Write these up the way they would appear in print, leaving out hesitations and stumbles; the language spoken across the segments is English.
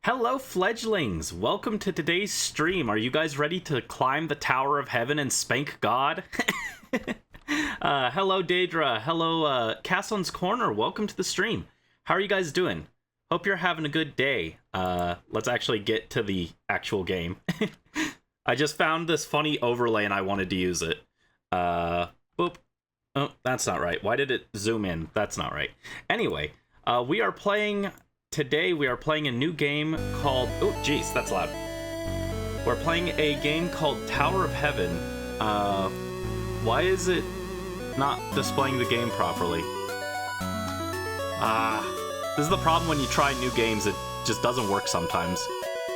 Hello, fledglings! Welcome to today's stream. Are you guys ready to climb the Tower of Heaven and spank God? Hello, Daedra. Hello, Castlon's Corner. Welcome to the stream. How are you guys doing? Hope you're having a good day. Let's actually get to the actual game. I just found this funny overlay and I wanted to use it. Boop. Oh, that's not right. Why did it zoom in? That's not right. Anyway, Today we are playing a new game called... Oh, jeez, that's loud. We're playing a game called Tower of Heaven. Why is it not displaying the game properly? This is the problem when you try new games. It just doesn't work sometimes.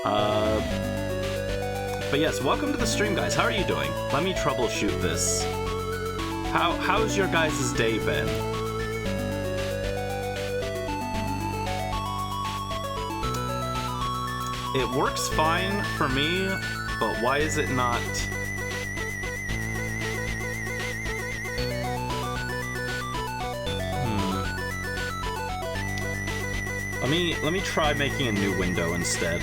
But yes, welcome to the stream, guys. How are you doing? Let me troubleshoot this. How's your guys' day been? It works fine for me, but why is it not? Let me try making a new window instead.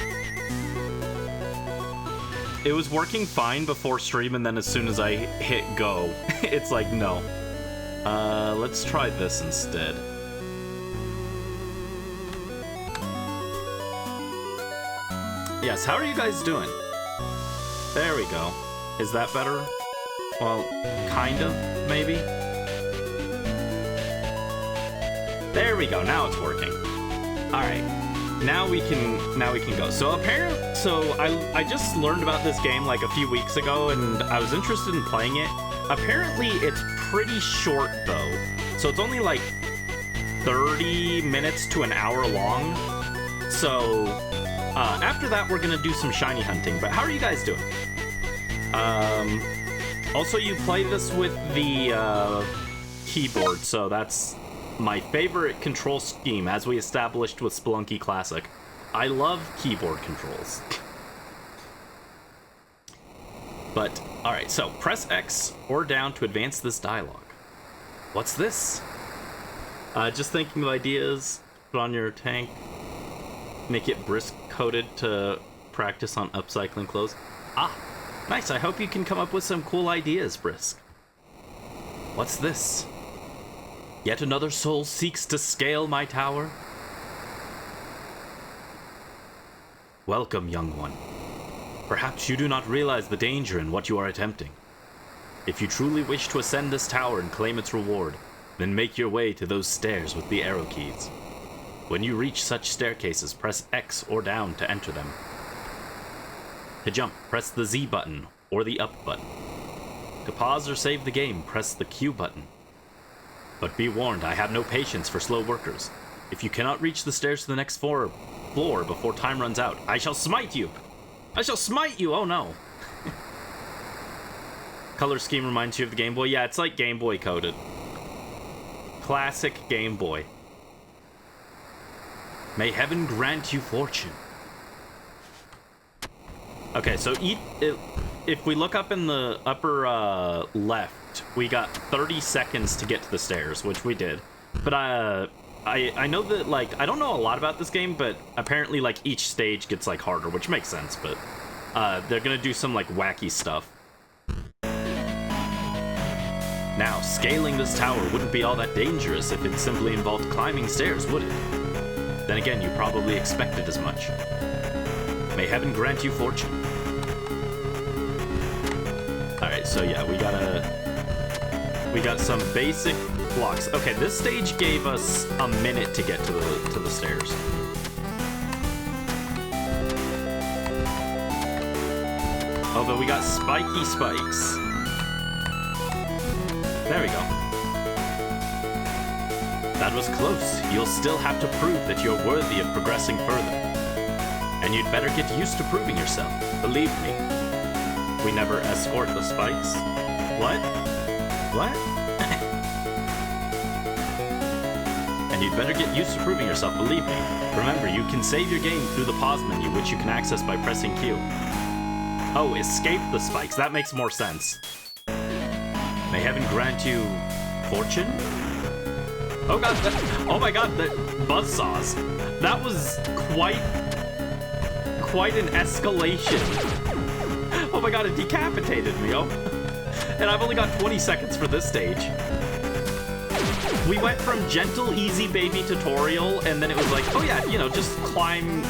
It was working fine before stream, and then as soon as I hit go, it's like, no. Let's try this instead. Yes, how are you guys doing? There we go. Is that better? Well, kinda, maybe? There we go, now it's working. Alright, now we can go. So I just learned about this game like a few weeks ago, and I was interested in playing it. Apparently, it's pretty short, though. So it's only like 30 minutes to an hour long. So... after that, we're gonna do some shiny hunting, but how are you guys doing? Also, you play this with the keyboard, so that's my favorite control scheme, as we established with Spelunky Classic. I love keyboard controls. But, alright, so press X or down to advance this dialogue. What's this? Just thinking of ideas, put on your tank. Make it brisk coated to practice on upcycling clothes. Ah, nice. I hope you can come up with some cool ideas, Brisk. What's this? Yet another soul seeks to scale my tower? Welcome, young one. Perhaps you do not realize the danger in what you are attempting. If you truly wish to ascend this tower and claim its reward, then make your way to those stairs with the arrow keys. When you reach such staircases, press X or down to enter them. To jump, press the Z button or the up button. To pause or save the game, press the Q button. But be warned, I have no patience for slow workers. If you cannot reach the stairs to the next floor before time runs out, I shall smite you! I shall smite you! Oh no! Color scheme reminds you of the Game Boy? Yeah, it's like Game Boy coded. Classic Game Boy. May heaven grant you fortune. Okay, so if we look up in the upper left, we got 30 seconds to get to the stairs, which we did. But I know that, like, I don't know a lot about this game, but apparently, like, each stage gets, like, harder, which makes sense, but they're gonna do some, like, wacky stuff. Now, scaling this tower wouldn't be all that dangerous if it simply involved climbing stairs, would it? Then again, you probably expected as much. May heaven grant you fortune. Alright, so yeah, we got some basic blocks. Okay, this stage gave us a minute to get to the stairs. Oh, but we got spiky spikes. There we go. That was close. You'll still have to prove that you're worthy of progressing further. And you'd better get used to proving yourself. Believe me. We never escort the spikes. What? What? And you'd better get used to proving yourself. Believe me. Remember, you can save your game through the pause menu, which you can access by pressing Q. Oh, escape the spikes. That makes more sense. May heaven grant you fortune? Oh god, oh my god, the buzzsaws. That was quite quite an escalation. Oh my god, it decapitated me, oh. And I've only got 20 seconds for this stage. We went from gentle, easy baby tutorial, and then it was like, oh yeah, you know, just climb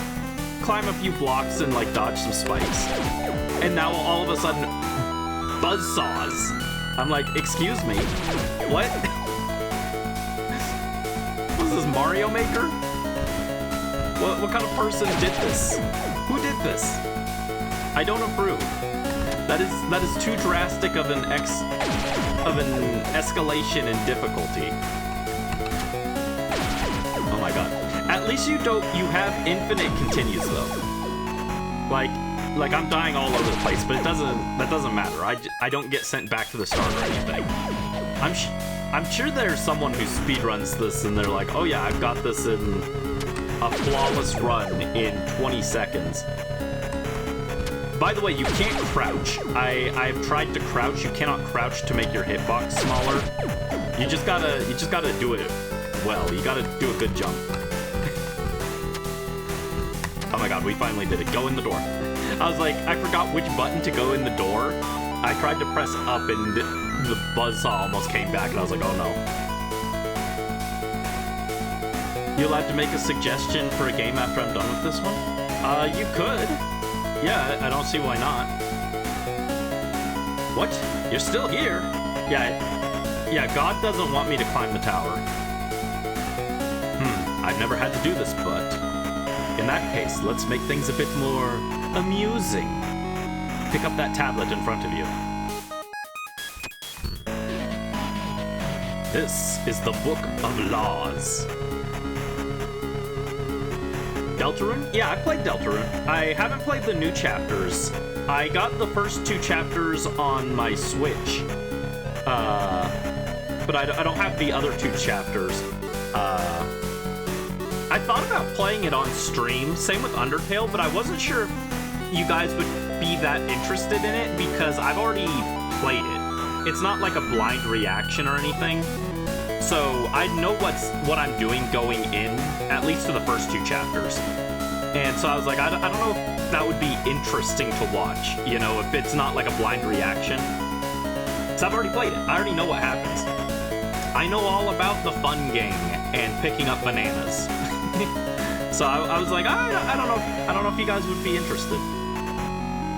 a few blocks and like dodge some spikes. And now all of a sudden, buzzsaws. I'm like, excuse me, what? Was this Mario Maker? What kind of person did this? Who did this? I don't approve. That is too drastic of an escalation in difficulty. Oh my god. At least you have infinite continues though. Like I'm dying all over the place, but that doesn't matter. I don't get sent back to the start or anything. I'm sure there's someone who speedruns this and they're like, oh yeah, I've got this in a flawless run in 20 seconds. By the way, you can't crouch. I've tried to crouch. You cannot crouch to make your hitbox smaller. You just gotta do it well. You gotta do a good jump. Oh my god, we finally did it. Go in the door. I was like, I forgot which button to go in the door. I tried to press up and the buzzsaw almost came back and I was like, oh no. You allowed to make a suggestion for a game after I'm done with this one? You could. Yeah, I don't see why not. What? You're still here? Yeah, God doesn't want me to climb the tower. I've never had to do this, but in that case, let's make things a bit more amusing. Pick up that tablet in front of you. This is the Book of Laws. Deltarune? Yeah, I played Deltarune. I haven't played the new chapters. I got the first 2 chapters on my Switch. But I don't have the other 2 chapters. I thought about playing it on stream, same with Undertale, but I wasn't sure if you guys would be that interested in it because I've already played it. It's not like a blind reaction or anything. So I know what I'm doing going in, at least for the first 2 chapters. And so I was like, I don't know if that would be interesting to watch, you know, if it's not like a blind reaction. So I've already played it. I already know what happens. I know all about the fun gang and picking up bananas. So I was like, I don't know if you guys would be interested.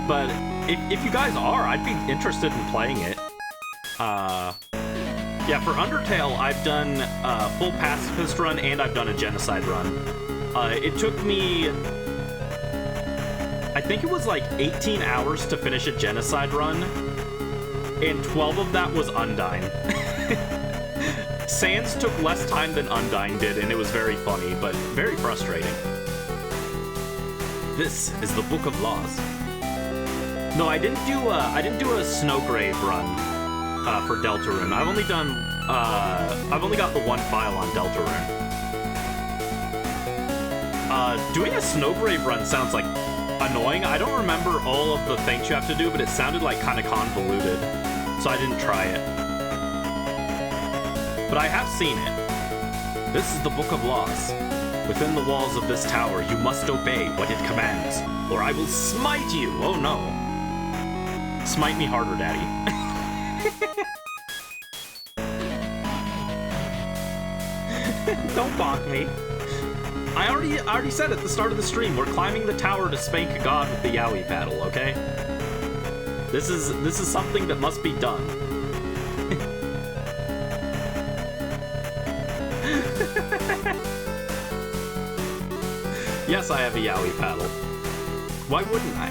But if you guys are, I'd be interested in playing it. Yeah, for Undertale, I've done a full pacifist run and I've done a genocide run. It took me, I think it was like 18 hours to finish a genocide run, and 12 of that was Undyne. Sans took less time than Undyne did, and it was very funny, but very frustrating. This is the Book of Laws. No, I didn't do a Snowgrave run for Deltarune. I've only got the 1 file on Deltarune. Doing a Snowgrave run sounds like annoying. I don't remember all of the things you have to do, but it sounded like kind of convoluted, so I didn't try it. But I have seen it. This is the Book of Laws. Within the walls of this tower, you must obey what it commands, or I will smite you! Oh no. Smite me harder, Daddy. Don't balk me. I already said at the start of the stream, we're climbing the tower to Spank God with the Yowie paddle, okay? This is something that must be done. Yes, I have a Yowie paddle. Why wouldn't I?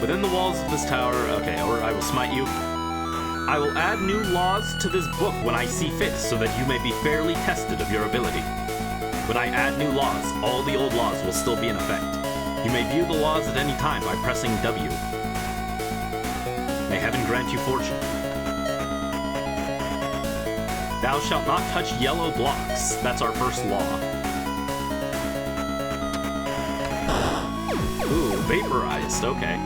Within the walls of this tower, okay, or I will smite you. I will add new laws to this book when I see fit, so that you may be fairly tested of your ability. When I add new laws, all the old laws will still be in effect. You may view the laws at any time by pressing W. May heaven grant you fortune. Thou shalt not touch yellow blocks. That's our first law. Ooh, vaporized, okay.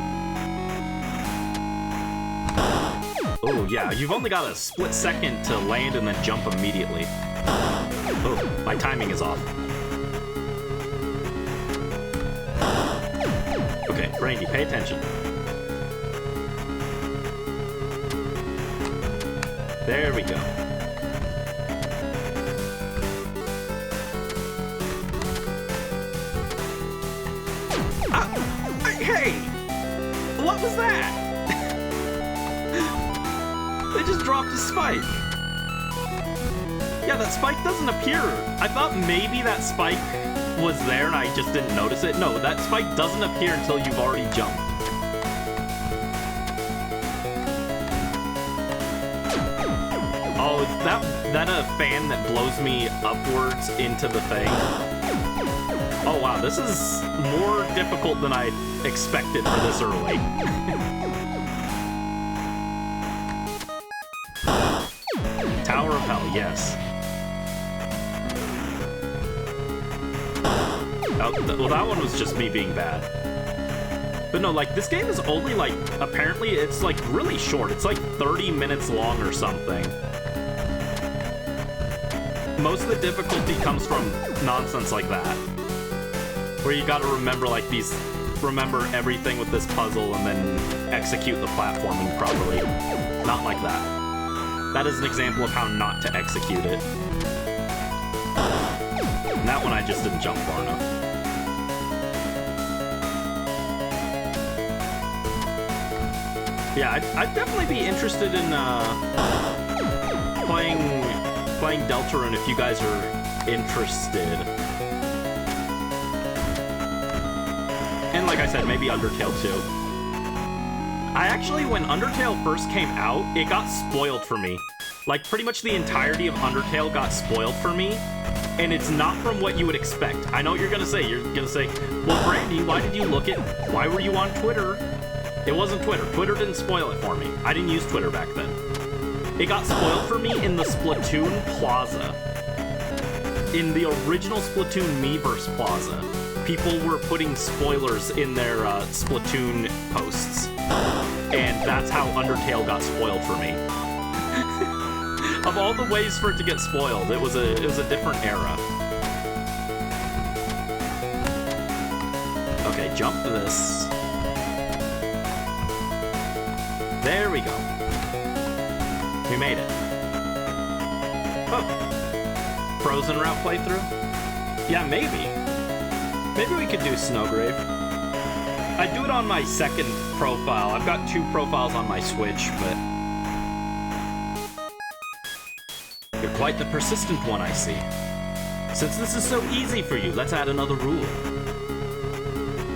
Oh yeah, you've only got a split second to land and then jump immediately. Oh, my timing is off. pay attention. There we go. Hey! What was that? They just dropped a spike. Yeah, that spike doesn't appear. I thought maybe that spike was there and I just didn't notice it. No, that spike doesn't appear until you've already jumped. Oh, is that a fan that blows me upwards into the thing? Oh wow, this is more difficult than I expected for this early. Tower of Hell, yes. Oh, well, that one was just me being bad. But no, like, this game is only, like, apparently it's, like, really short. It's, like, 30 minutes long or something. Most of the difficulty comes from nonsense like that. Where you gotta remember, like, remember everything with this puzzle and then execute the platforming properly. Not like that. That is an example of how not to execute it. And that one I just didn't jump far enough. Yeah, I'd definitely be interested in playing Deltarune if you guys are interested. And like I said, maybe Undertale too. I actually, when Undertale first came out, it got spoiled for me. Like, pretty much the entirety of Undertale got spoiled for me, and it's not from what you would expect. I know what you're gonna say. You're gonna say, well, Brandy, why were you on Twitter? It wasn't Twitter. Twitter didn't spoil it for me. I didn't use Twitter back then. It got spoiled for me in the Splatoon Plaza. In the original Splatoon Miiverse Plaza, people were putting spoilers in their Splatoon posts. And that's how Undertale got spoiled for me. Of all the ways for it to get spoiled, it was a different era. Okay, jump this. There we go. We made it. Oh. Frozen route playthrough? Yeah, maybe. Maybe we could do Snowgrave. I do it on my second profile. I've got 2 profiles on my Switch, but... You're quite the persistent one, I see. Since this is so easy for you, let's add another rule.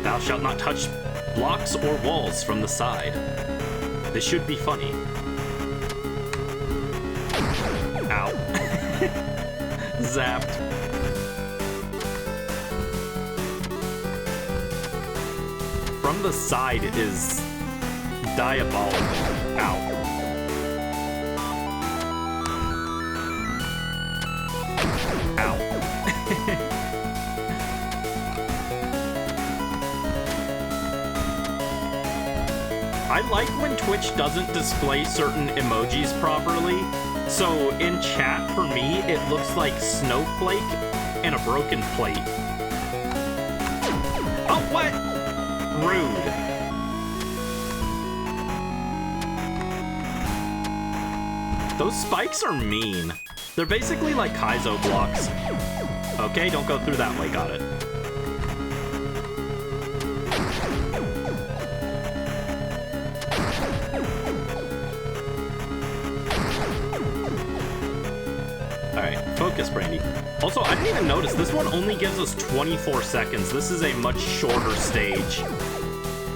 Thou shalt not touch blocks or walls from the side. This should be funny. Ow. Zapped. From the side is diabolical. Ow. I like when Twitch doesn't display certain emojis properly. So in chat, for me, it looks like snowflake and a broken plate. Oh, what? Rude. Those spikes are mean. They're basically like Kaizo blocks. Okay, don't go through that way, got it. Focus, Brandy. Also, I didn't even notice, this one only gives us 24 seconds. This is a much shorter stage.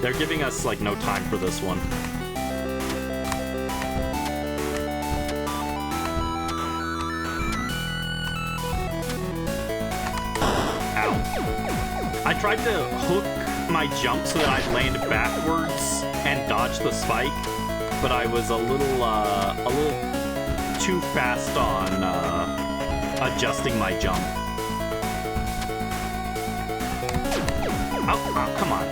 They're giving us, like, no time for this one. Ow. I tried to hook my jump so that I'd land backwards and dodge the spike, but I was a little too fast on, adjusting my jump. Oh, come on.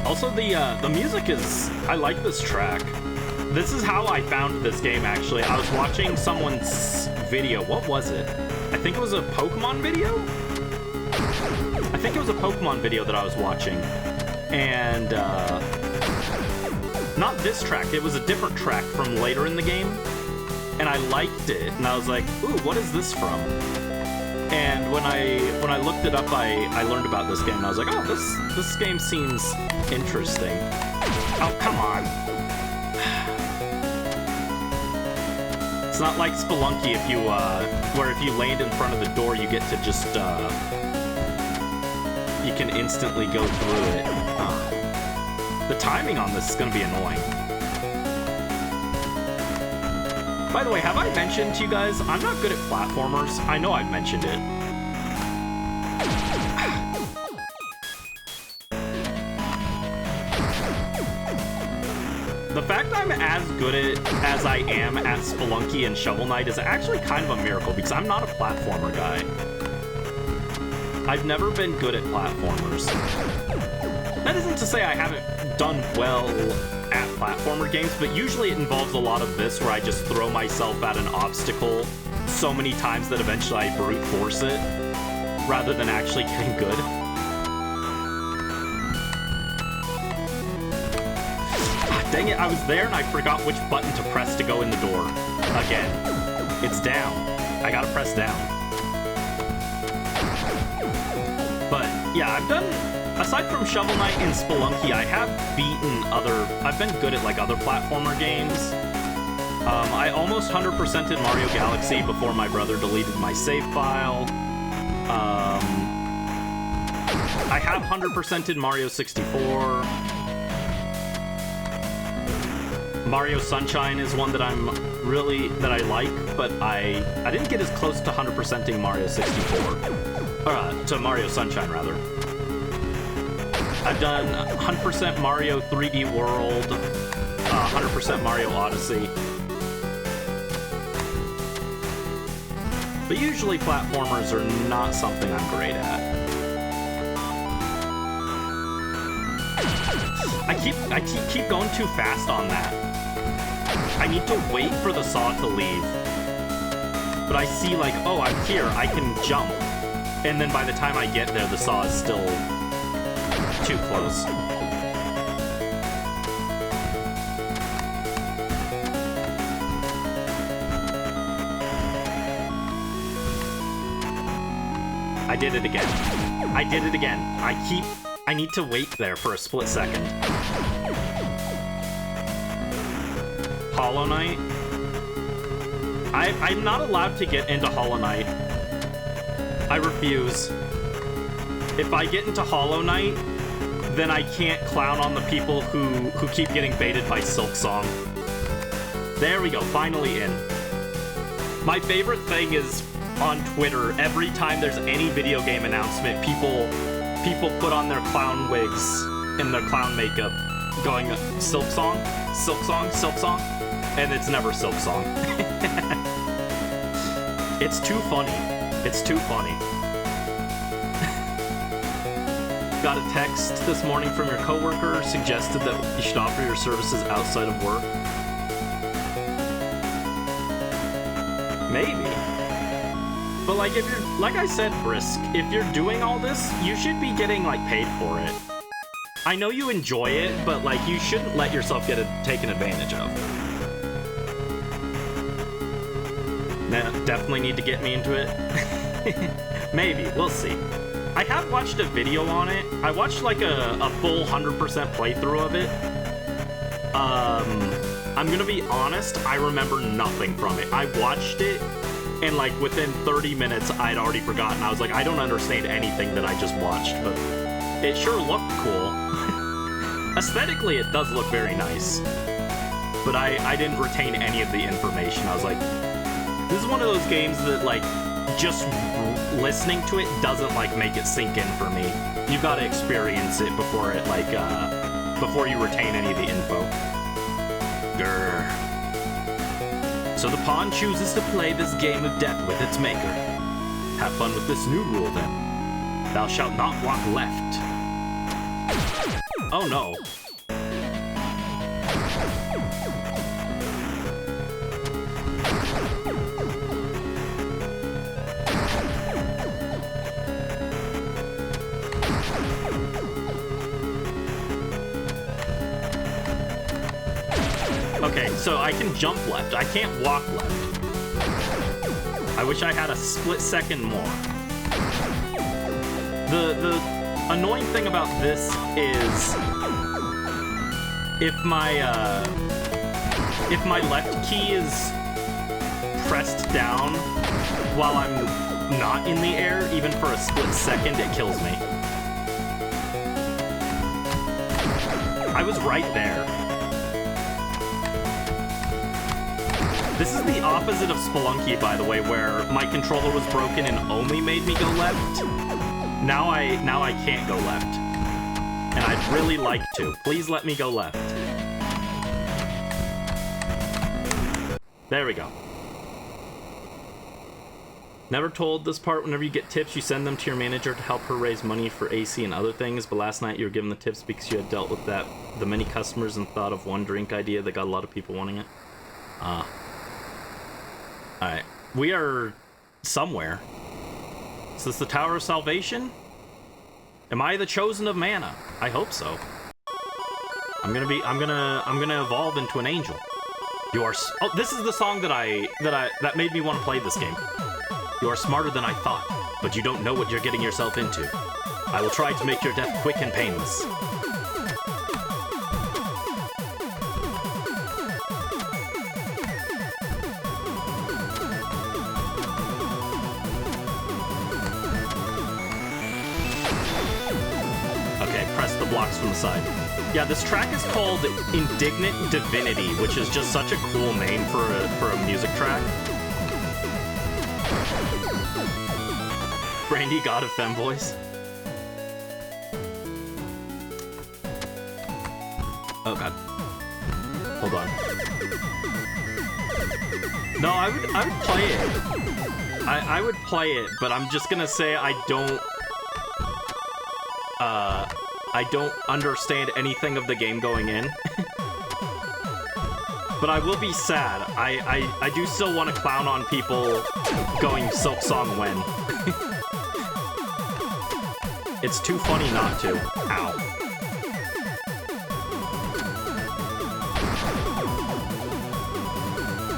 Also, the music is... I like this track. This is how I found this game, actually. I was watching someone's video. What was it? I think it was a Pokemon video? I think it was a Pokemon video that I was watching. And, not this track. It was a different track from later in the game. And I liked it. And I was like, ooh, what is this from? And when I looked it up, I learned about this game. And I was like, oh, this game seems interesting. Oh, come on. It's not like Spelunky where if you land in front of the door, you get to just, you can instantly go through it. The timing on this is going to be annoying. By the way, have I mentioned to you guys, I'm not good at platformers. I know I've mentioned it. The fact I'm as good as I am at Spelunky and Shovel Knight is actually kind of a miracle, because I'm not a platformer guy. I've never been good at platformers. That isn't to say I haven't done well at platformer games, but usually it involves a lot of this, where I just throw myself at an obstacle so many times that eventually I brute force it, rather than actually getting good. Dang it, I was there and I forgot which button to press to go in the door. Again. It's down. I gotta press down. But, yeah, I've done... Aside from Shovel Knight and Spelunky, I have beaten I've been good at, like, other platformer games. I almost 100%ed Mario Galaxy before my brother deleted my save file. I have 100%ed Mario 64. Mario Sunshine is one that I like, but I didn't get as close to 100%ing Mario 64. To Mario Sunshine, rather. I've done 100% Mario 3D World, 100% Mario Odyssey. But usually platformers are not something I'm great at. I keep going too fast on that. I need to wait for the saw to leave. But I see, like, oh, I'm here, I can jump. And then by the time I get there, the saw is still too close. I did it again. I did it again. I need to wait there for a split second. Hollow Knight. I'm not allowed to get into Hollow Knight. I refuse. If I get into Hollow Knight, then I can't clown on the people who keep getting baited by Silksong. There we go, finally in. My favorite thing is on Twitter, every time there's any video game announcement, people put on their clown wigs and their clown makeup going, Silksong, Silksong, Silksong, and it's never Silksong. It's too funny. It's too funny. Got a text this morning from your coworker, suggested that you should offer your services outside of work. Maybe. But like, if you're, like I said, Brisk, if you're doing all this, you should be getting, like, paid for it. I know you enjoy it, but, like, you shouldn't let yourself get taken advantage of. Nah, definitely need to get me into it. Maybe, we'll see. I have watched a video on it. I watched, like, a full 100% playthrough of it. I'm gonna be honest, I remember nothing from it. I watched it, and, like, within 30 minutes, I'd already forgotten. I was like, I don't understand anything that I just watched, but it sure looked cool. Aesthetically, it does look very nice. But I didn't retain any of the information. I was like, this is one of those games that, like, just listening to it doesn't, like, make it sink in for me. You gotta experience it before it, like, before you retain any of the info. Grr. So the pawn chooses to play this game of death with its maker. Have fun with this new rule, then. Thou shalt not walk left. Oh no. Okay, so I can jump left. I can't walk left. I wish I had a split second more. The annoying thing about this is if my left key is pressed down while I'm not in the air, even for a split second, it kills me. I was right there. This is the opposite of Spelunky, by the way, where my controller was broken and only made me go left. Now I can't go left. And I'd really like to. Please let me go left. There we go. Never told this part. Whenever you get tips, you send them to your manager to help her raise money for AC and other things, but last night you were given the tips because you had dealt with the many customers and thought of one drink idea that got a lot of people wanting it. Alright. We are somewhere. Is this the Tower of Salvation? Am I the chosen of mana? I hope so. I'm gonna evolve into an angel. You are oh, this is the song that made me want to play this game. You are smarter than I thought, but you don't know what you're getting yourself into. I will try to make your death quick and painless. Okay, press the blocks from the side. Yeah, this track is called Indignant Divinity, which is just such a cool name for a music track. Brandy, God of Femboys. Oh god. Hold on. No, I would play it. I would play it, but I'm just gonna say I don't understand anything of the game going in. But I will be sad. I do still want to clown on people going Silk Song when. It's too funny not to. Ow.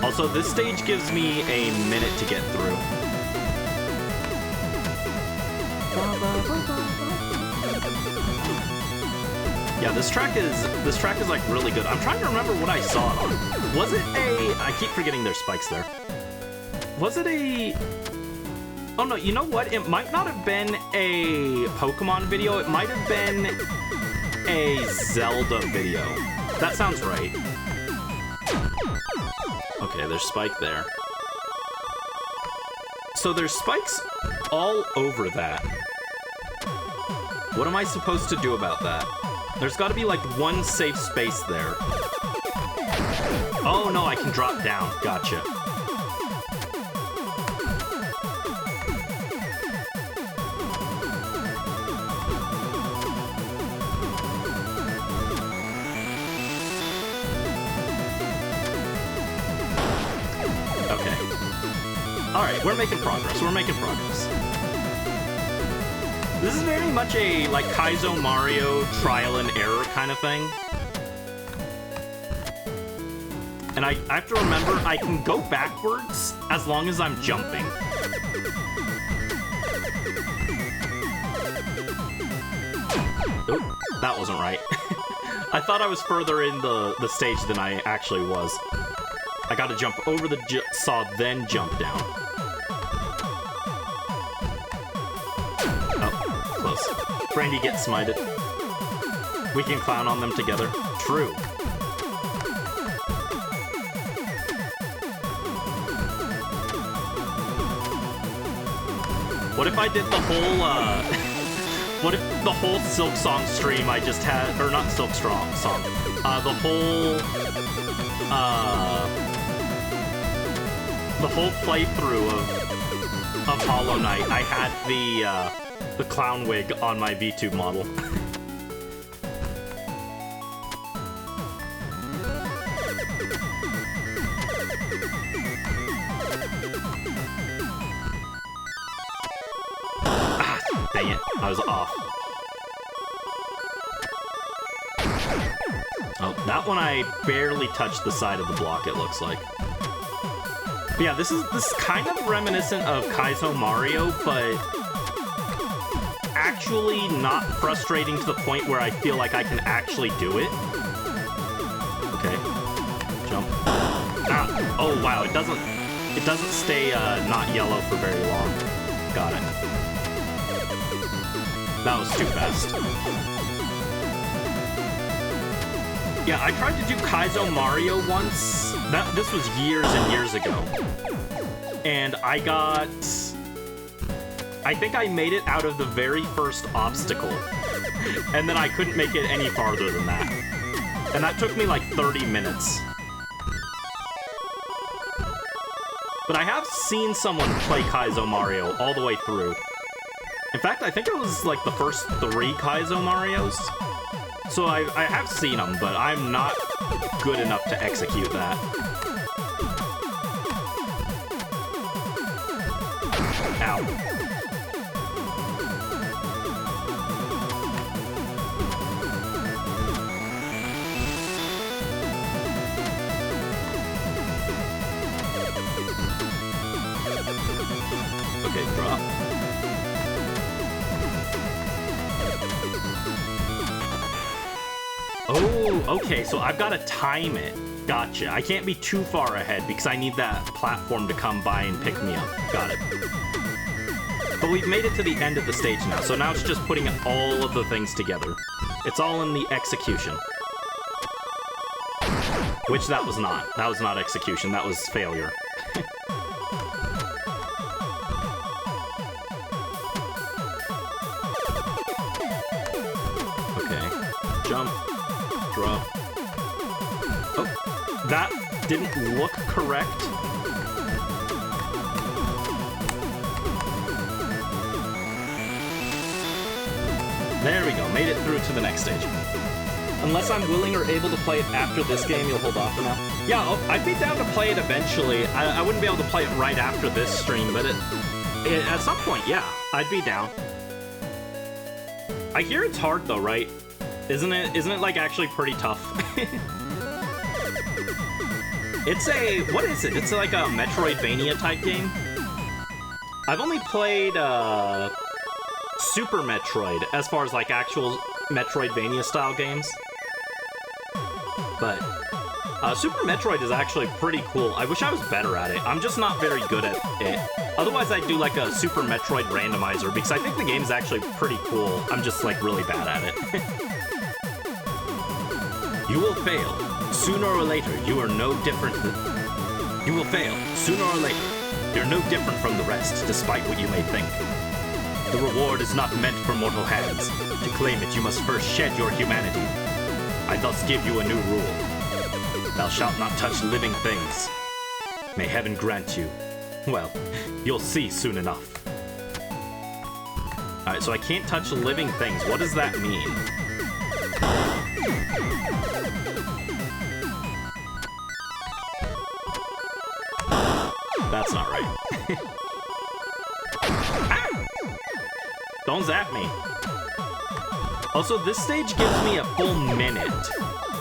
Also, this stage gives me a minute to get through. Yeah, this track is like really good. I'm trying to remember what I saw it on. Was it a... I keep forgetting there's spikes there. Was it a... Oh no, you know what? It might not have been a Pokemon video. It might have been a Zelda video. That sounds right. Okay, there's spike there. So there's spikes all over that. What am I supposed to do about that? There's got to be like one safe space there. Oh no, I can drop down. Gotcha. Okay. Alright, we're making progress. We're making progress. This is very much a, like, Kaizo Mario trial and error kind of thing. And I have to remember, I can go backwards as long as I'm jumping. Oop, that wasn't right. I thought I was further in the stage than I actually was. I gotta jump over the saw, then jump down. Brandy gets smited. We can clown on them together. True. What if I did the whole, what if the whole Silk Song stream I just had, or not Silk Song, the whole playthrough of Hollow Knight, I had the clown wig on my VTube model. Ah, dang it. I was off. Oh, that one I barely touched the side of the block, it looks like. But yeah, this is kind of reminiscent of Kaizo Mario, but actually not frustrating to the point where I feel like I can actually do it. Okay. Jump. Ah. Oh wow, it doesn't stay not yellow for very long. Got it. That was too fast. Yeah, I tried to do Kaizo Mario once. This was years and years ago. And I think I made it out of the very first obstacle. And then I couldn't make it any farther than that. And that took me like 30 minutes. But I have seen someone play Kaizo Mario all the way through. In fact, I think it was like the first 3 Kaizo Marios. So I have seen them, but I'm not good enough to execute that. Ow. Okay, drop. Oh, okay, so I've got to time it. Gotcha. I can't be too far ahead because I need that platform to come by and pick me up. Got it. But we've made it to the end of the stage now, so now it's just putting all of the things together. It's all in the execution. Which that was not. That was not execution, that was failure. Okay. Jump. Drop. Oh, that didn't look correct. There we go, made it through to the next stage. Unless I'm willing or able to play it after this game, you'll hold off for now? Yeah, I'd be down to play it eventually. I wouldn't be able to play it right after this stream, but at some point, yeah, I'd be down. I hear it's hard though, right? Isn't it like actually pretty tough? It's what is it? It's like a Metroidvania type game. I've only played Super Metroid as far as like actual Metroidvania style games. But Super Metroid is actually pretty cool. I wish I was better at it. I'm just not very good at it. Otherwise I'd do like a Super Metroid randomizer because I think the game's actually pretty cool. I'm just like really bad at it. You will fail. Sooner or later, you are no different You will fail. Sooner or later, you're no different from the rest, despite what you may think. The reward is not meant for mortal hands. To claim it, you must first shed your humanity. I thus give you a new rule. Thou shalt not touch living things. May heaven grant you. Well, you'll see soon enough. Alright, so I can't touch living things. What does that mean? That's not right. Ah! Don't zap me. Also, this stage gives me a full minute,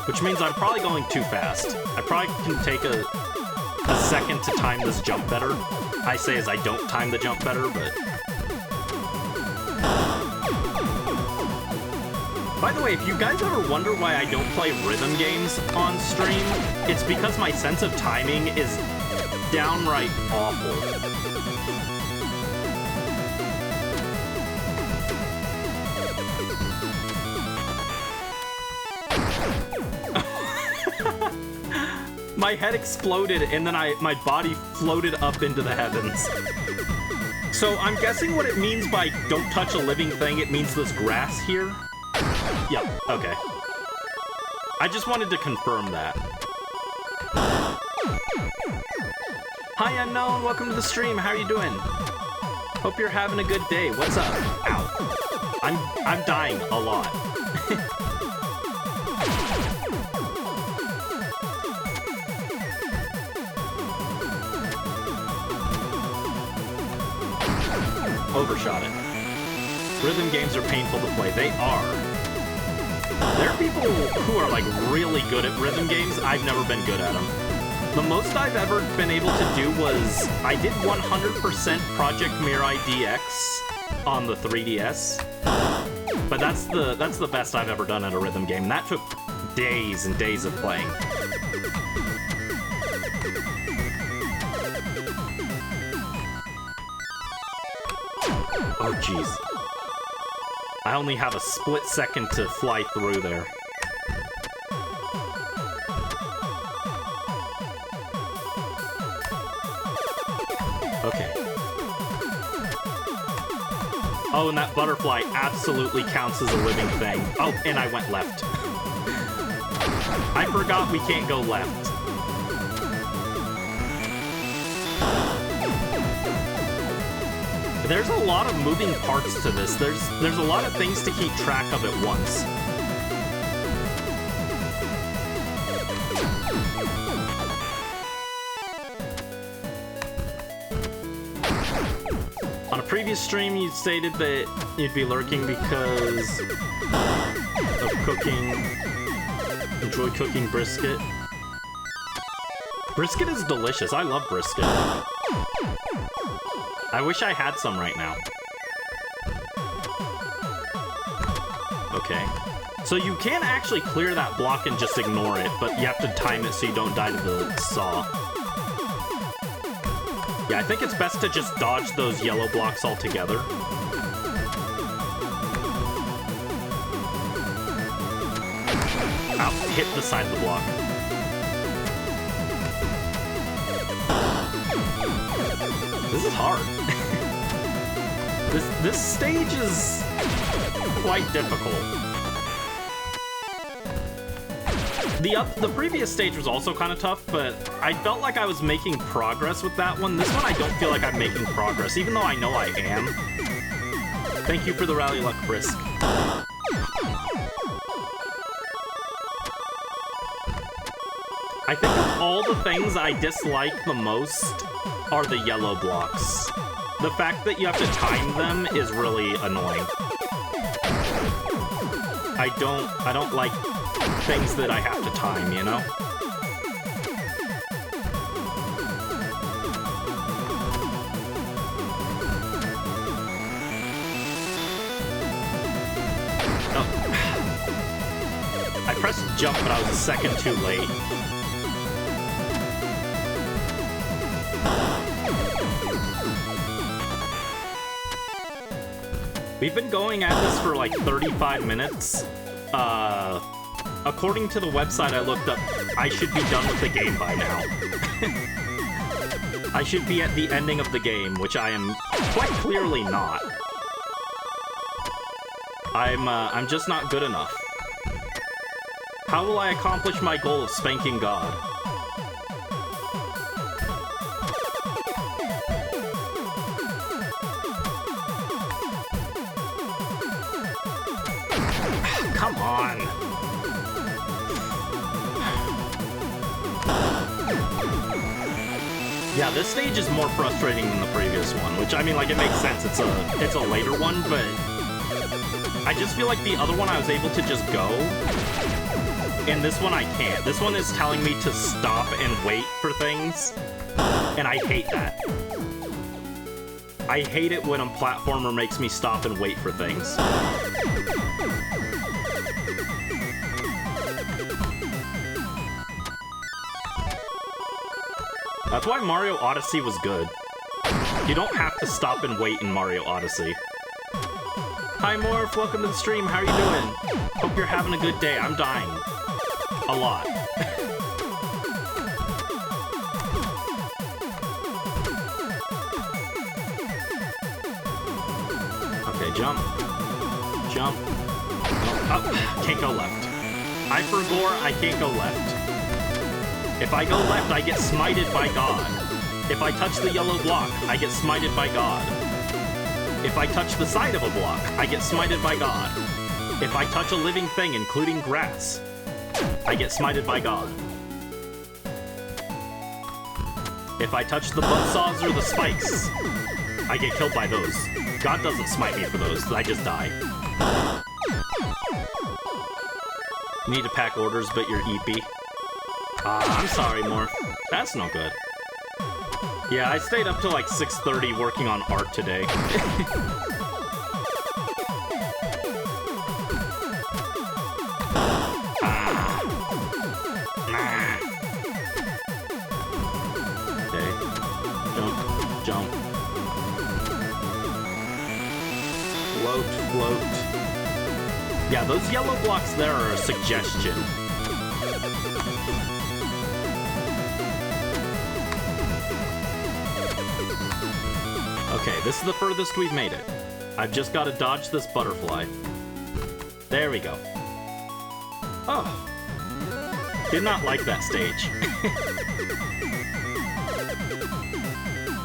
which means I'm probably going too fast. I probably can take a second to time this jump better. I say as I don't time the jump better, but... By the way, if you guys ever wonder why I don't play rhythm games on stream, it's because my sense of timing is downright awful. My head exploded and then my body floated up into the heavens. So I'm guessing what it means by don't touch a living thing, it means this grass here? Yep, okay. I just wanted to confirm that. Hi Unknown, welcome to the stream, how are you doing? Hope you're having a good day, what's up? Ow. I'm dying a lot. Overshot it. Rhythm games are painful to play. They are. There are people who are like really good at rhythm games. I've never been good at them. The most I've ever been able to do was I did 100% Project Mirai DX on the 3DS. But that's the best I've ever done at a rhythm game. That took days and days of playing. Oh jeez. I only have a split second to fly through there. Okay. Oh, and that butterfly absolutely counts as a living thing. Oh, and I went left. I forgot we can't go left. There's a lot of moving parts to this. There's a lot of things to keep track of at once. On a previous stream, you stated that you'd be lurking because of cooking. Enjoy cooking brisket. Brisket is delicious. I love brisket. I wish I had some right now. Okay. So you can actually clear that block and just ignore it, but you have to time it so you don't die to the saw. Yeah, I think it's best to just dodge those yellow blocks altogether. Ow, hit the side of the block. This is hard. This stage is quite difficult. The previous stage was also kind of tough, but I felt like I was making progress with that one. This one I don't feel like I'm making progress, even though I know I am. Thank you for the Rally Luck Brisk. I think of all the things I dislike the most are the yellow blocks. The fact that you have to time them is really annoying. I don't like things that I have to time, you know? Oh. I pressed jump, but I was a second too late. We've been going at this for like 35 minutes. According to the website I looked up, I should be done with the game by now. I should be at the ending of the game, which I am quite clearly not. I'm just not good enough. How will I accomplish my goal of spanking God? Come on. Yeah, this stage is more frustrating than the previous one, which, I mean, like, it makes sense. It's a later one, but I just feel like the other one I was able to just go, and this one I can't. This one is telling me to stop and wait for things, and I hate that. I hate it when a platformer makes me stop and wait for things. That's why Mario Odyssey was good. You don't have to stop and wait in Mario Odyssey. Hi Morph, welcome to the stream, how are you doing? Hope you're having a good day. I'm dying. A lot. Okay, jump. Jump. Oh, can't go left. I forgore, I can't go left. If I go left, I get smited by God. If I touch the yellow block, I get smited by God. If I touch the side of a block, I get smited by God. If I touch a living thing, including grass, I get smited by God. If I touch the buzzsaws or the spikes, I get killed by those. God doesn't smite me for those, I just die. Need to pack orders, but you're EP. I'm sorry, Morph. That's no good. Yeah, I stayed up till like 6:30 working on art today. Okay. Jump, jump. Float, float. Yeah, those yellow blocks there are a suggestion. Okay, this is the furthest we've made it. I've just got to dodge this butterfly. There we go. Oh. Did not like that stage.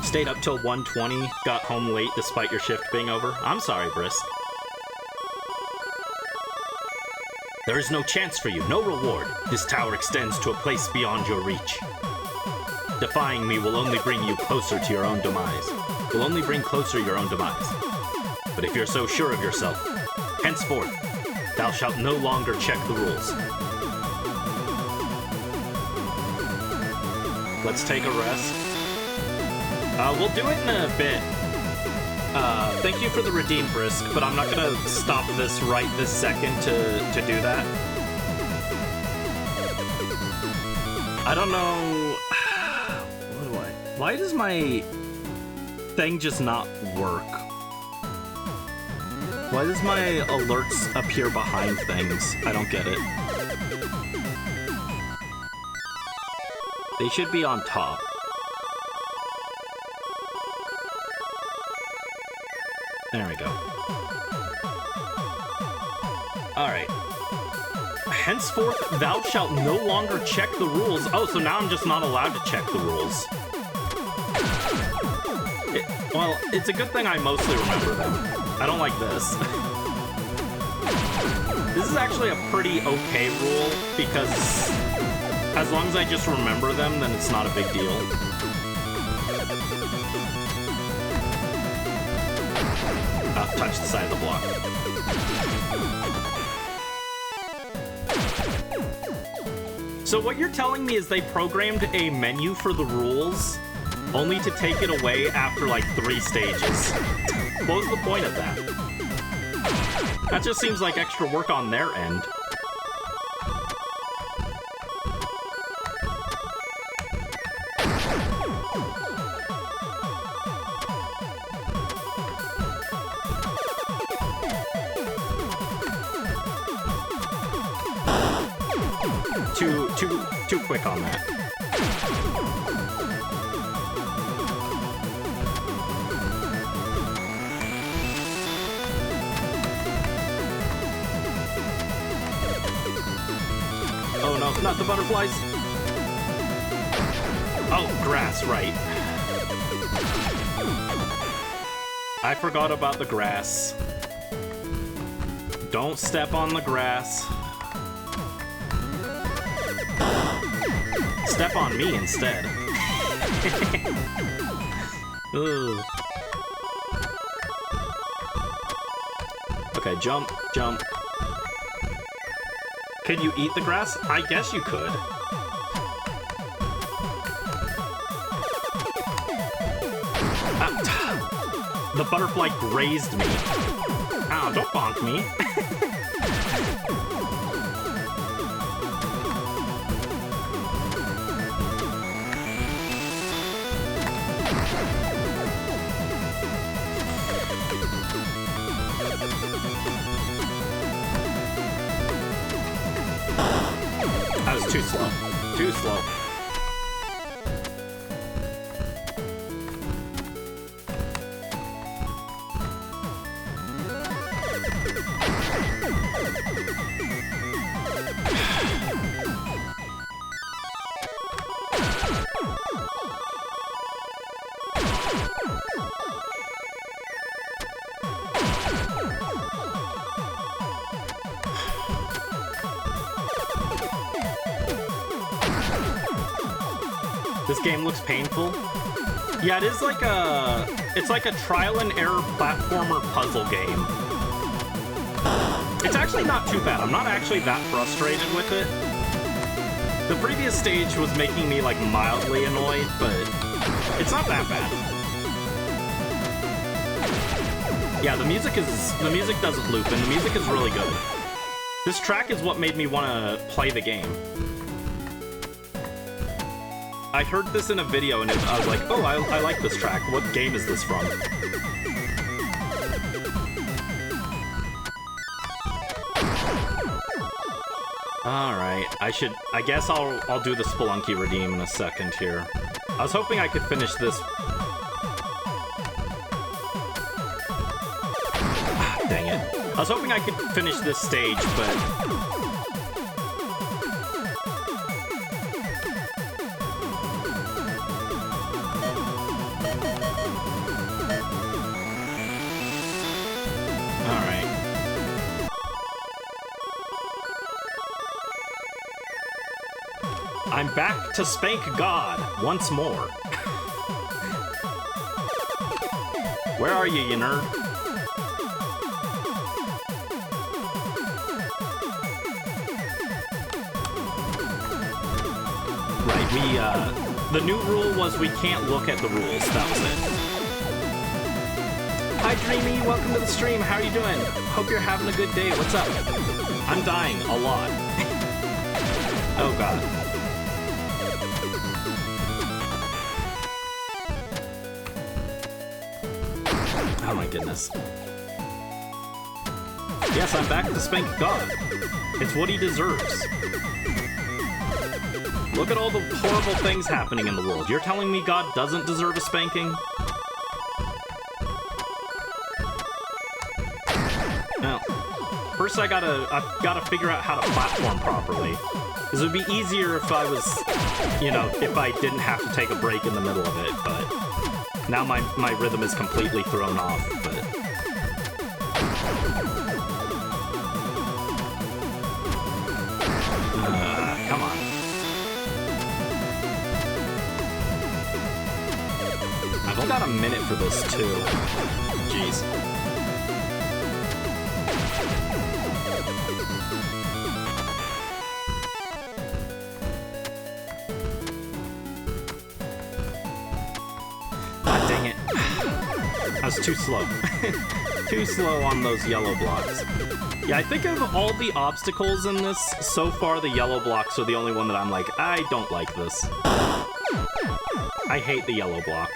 Stayed up till 1:20, got home late despite your shift being over. I'm sorry, Brisk. There is no chance for you, no reward. This tower extends to a place beyond your reach. Defying me will only bring you closer to your own demise. Will only bring closer your own demise. But if you're so sure of yourself, henceforth, thou shalt no longer check the rules. Let's take a rest. We'll do it in a bit. Thank you for the redeem, Brisk, but I'm not gonna stop this right this second to do that. I don't know... What do I... Why does my thing just not work? Why does my alerts appear behind things? I don't get it. They should be on top. There we go. Alright. Henceforth, thou shalt no longer check the rules. Oh, so now I'm just not allowed to check the rules. Well, it's a good thing I mostly remember them. I don't like this. This is actually a pretty okay rule, because as long as I just remember them, then it's not a big deal. Touch the side of the block. So what you're telling me is they programmed a menu for the rules, only to take it away after like 3 stages. What was the point of that? That just seems like extra work on their end. Too quick on that. Oh no, not the butterflies. Oh, grass, right. I forgot about the grass. Don't step on the grass. Step on me instead. Ugh. Okay, jump, jump. Can you eat the grass? I guess you could. The butterfly grazed me. Ow, don't bonk me. That was too slow. Too slow. This game looks painful. Yeah, it's like a trial and error platformer puzzle game. It's actually not too bad. I'm not actually that frustrated with it. The previous stage was making me, like, mildly annoyed, but it's not that bad. Yeah, the music doesn't loop, and the music is really good. This track is what made me want to play the game. I heard this in a video, and I was like, oh, I like this track. What game is this from? Alright, I guess I'll do the Spelunky Redeem in a second here. I was hoping I could finish this. Dang it. I was hoping I could finish this stage, but... Alright. I'm back to Spank God once more. Where are you nerd? Right, the new rule was we can't look at the rules, that was it. Hi Dreamy, welcome to the stream, how are you doing? Hope you're having a good day, what's up? I'm dying a lot. Oh god. Oh my goodness. Yes, I'm back to Spank God. It's what he deserves. Look at all the horrible things happening in the world. You're telling me God doesn't deserve a spanking? Now, first I've gotta figure out how to platform properly. Because it would be easier if I was, you know, if I didn't have to take a break in the middle of it, but now my rhythm is completely thrown off, but... come on. I've only got a minute for this, too. Jeez. Ah, dang it. I was too slow. Too slow on those yellow blocks. Yeah, I think of all the obstacles in this, so far the yellow blocks are the only one that I'm like, I don't like this. I hate the yellow block.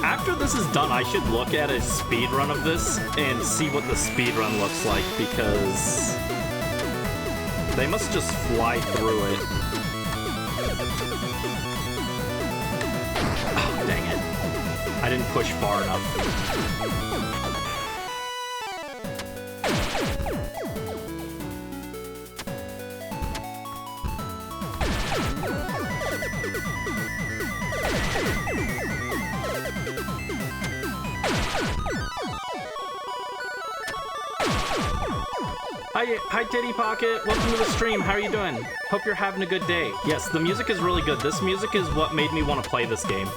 After this is done, I should look at a speedrun of this and see what the speedrun looks like, because they must just fly through it. Oh, dang it. I didn't push far enough. Hi Titty Pocket, welcome to the stream, how are you doing? Hope you're having a good day. Yes, the music is really good. This music is what made me want to play this game.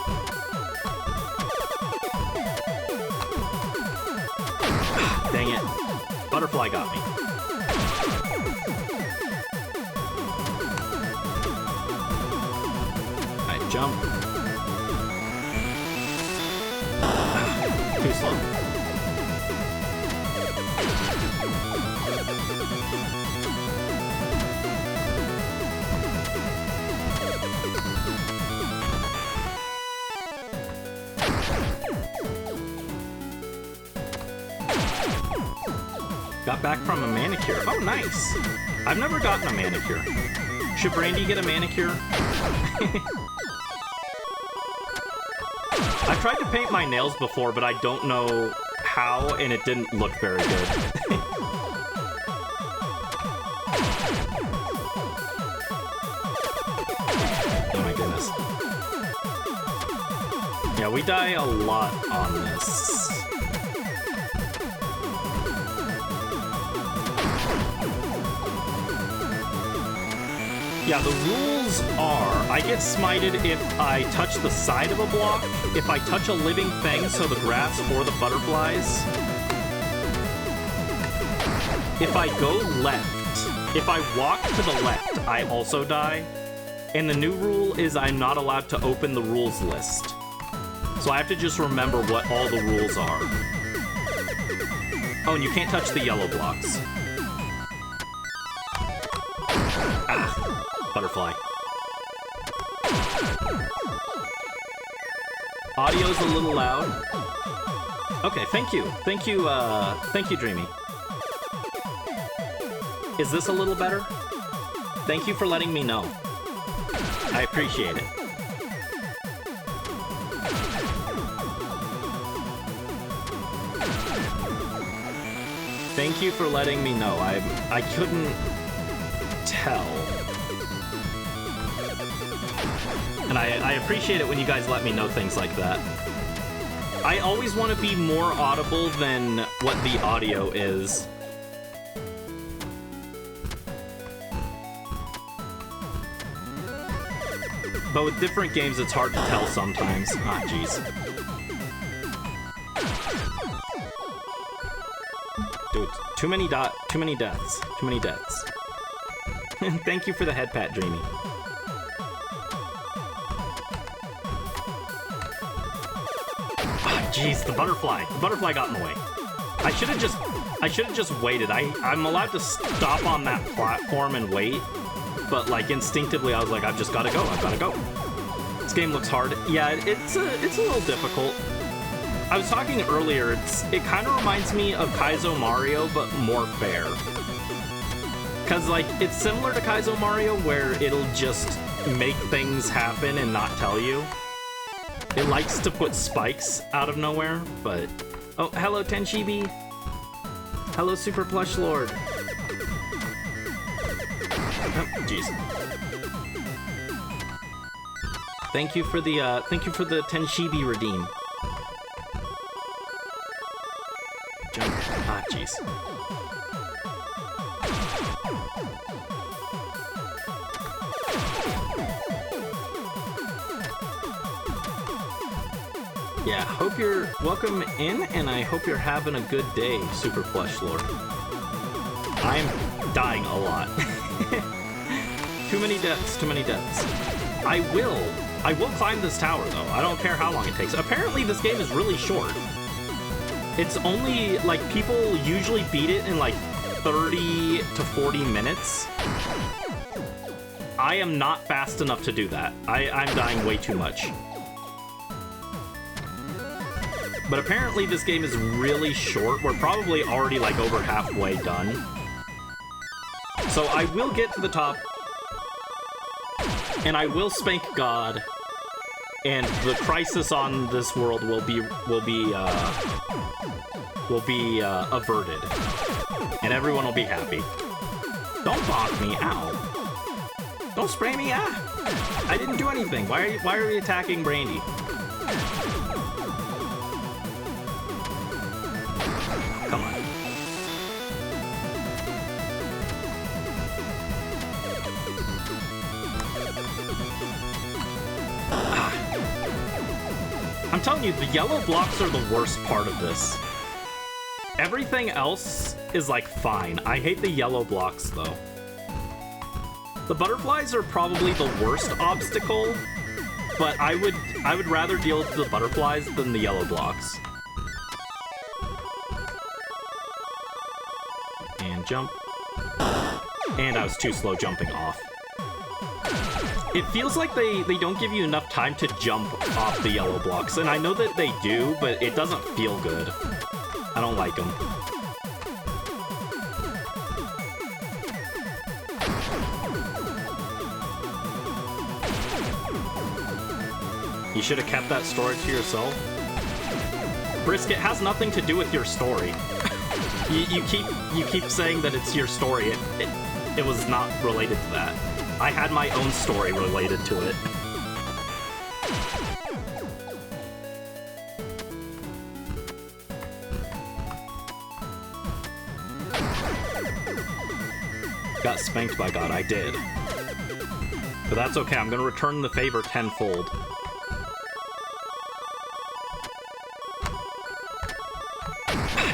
Dang it. Butterfly got me. Alright, jump. Too slow. Got back from a manicure. Oh, nice. I've never gotten a manicure. Should Brandy get a manicure? I tried to paint my nails before, but I don't know how, and it didn't look very good. Oh my goodness. Yeah, we die a lot on this. Yeah, the rules are, I get smited if I touch the side of a block, if I touch a living thing, so the grass or the butterflies. If I go left, if I walk to the left, I also die. And the new rule is I'm not allowed to open the rules list. So I have to just remember what all the rules are. Oh, and you can't touch the yellow blocks. Ah, butterfly. Audio's a little loud. Okay, thank you. Thank you, Dreamy. Is this a little better? Thank you for letting me know. I appreciate it. Thank you for letting me know. I couldn't tell. And I appreciate it when you guys let me know things like that. I always want to be more audible than what the audio is. But with different games, it's hard to tell sometimes. Ah, jeez. Dude, too many deaths. Too many deaths. Thank you for the head pat, Dreamy. Ah, jeez, the butterfly. The butterfly got in the way. I should have just waited. I'm allowed to stop on that platform and wait. But like instinctively, I was like, I've just got to go. I've got to go. This game looks hard. Yeah, it's a little difficult. I was talking earlier. It kind of reminds me of Kaizo Mario, but more fair. Cause like it's similar to Kaizo Mario, where it'll just make things happen and not tell you. It likes to put spikes out of nowhere, but oh, hello Tenshibi. Hello Super Plush Lord. Oh, jeez. Thank you for the Tenshibi redeem. Jump. Ah, jeez. Yeah, hope you're welcome in, and I hope you're having a good day, Super Plush Lord. I'm dying a lot. Too many deaths, too many deaths. I will climb this tower, though. I don't care how long it takes. Apparently, this game is really short. It's only, like, people usually beat it in, like, 30 to 40 minutes. I am not fast enough to do that. I'm dying way too much. But apparently, this game is really short. We're probably already, like, over halfway done. So I will get to the top. And I will spank God, and the crisis on this world will be averted, and everyone will be happy. Don't bonk me, ow! Don't spray me, ah! I didn't do anything. Why are you attacking Brandy? Come on. I'm telling you, the yellow blocks are the worst part of this. Everything else is, like, fine. I hate the yellow blocks, though. The butterflies are probably the worst obstacle, but I would rather deal with the butterflies than the yellow blocks. And jump. And I was too slow jumping off. It feels like they don't give you enough time to jump off the yellow blocks, and I know that they do, but it doesn't feel good. I don't like them. You should have kept that story to yourself. Brisket has nothing to do with your story. you keep saying that it's your story. It was not related to that. I had my own story related to it. Got spanked by God, I did. But that's okay, I'm gonna return the favor tenfold.